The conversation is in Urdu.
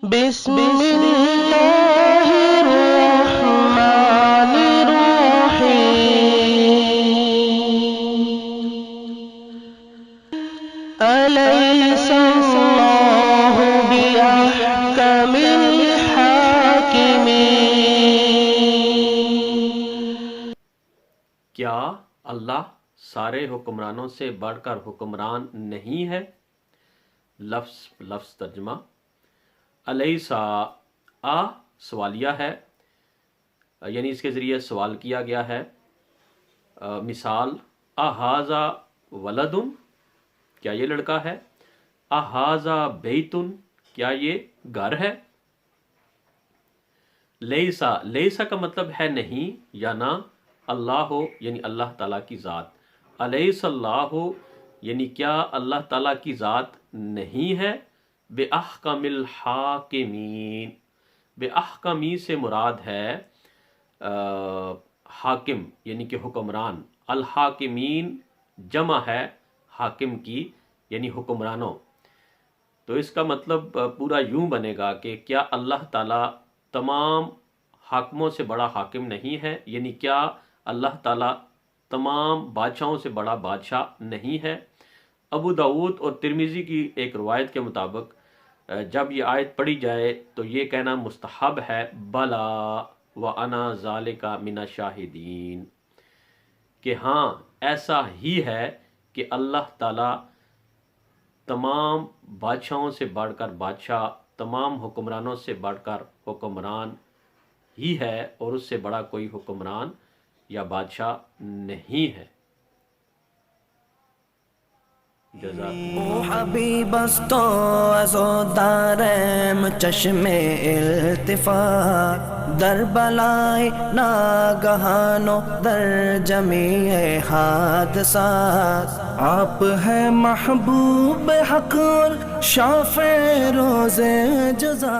بسم اللہ الرحمن الرحیم الیس اللہ بأحکم الحاکمین، کیا اللہ سارے حکمرانوں سے بڑھ کر حکمران نہیں ہے؟ لفظ ترجمہ: الیسا سوالیہ ہے، یعنی اس کے ذریعے سوال کیا گیا ہے۔ مثال: اہذا ولدن، کیا یہ لڑکا ہے؟ اہذا بیتن، کیا یہ گھر ہے؟ لیسا کا مطلب ہے نہیں یا نہ، اللہ ہو یعنی اللہ تعالیٰ کی ذات۔ الیس اللہ یعنی کیا اللہ تعالیٰ کی ذات نہیں ہے؟ بے احکم الحاکمین، بے احکمی سے مراد ہے حاکم یعنی کہ حکمران، الحاکمین جمع ہے حاکم کی یعنی حکمرانوں۔ تو اس کا مطلب پورا یوں بنے گا کہ کیا اللہ تعالیٰ تمام حاکموں سے بڑا حاکم نہیں ہے، یعنی کیا اللہ تعالیٰ تمام بادشاہوں سے بڑا بادشاہ نہیں ہے؟ ابو داؤد اور ترمذی کی ایک روایت کے مطابق جب یہ آیت پڑھی جائے تو یہ کہنا مستحب ہے، بلا وانا ذالک من الشاہدین، کہ ہاں ایسا ہی ہے کہ اللہ تعالیٰ تمام بادشاہوں سے بڑھ کر بادشاہ، تمام حکمرانوں سے بڑھ کر حکمران ہی ہے، اور اس سے بڑا کوئی حکمران یا بادشاہ نہیں ہے۔ او حبیب است و از و دارم چشم التفات، در بلای ناگہان و در جمیع حادثات، آپ ہے محبوب حق اور شافع روز جزا۔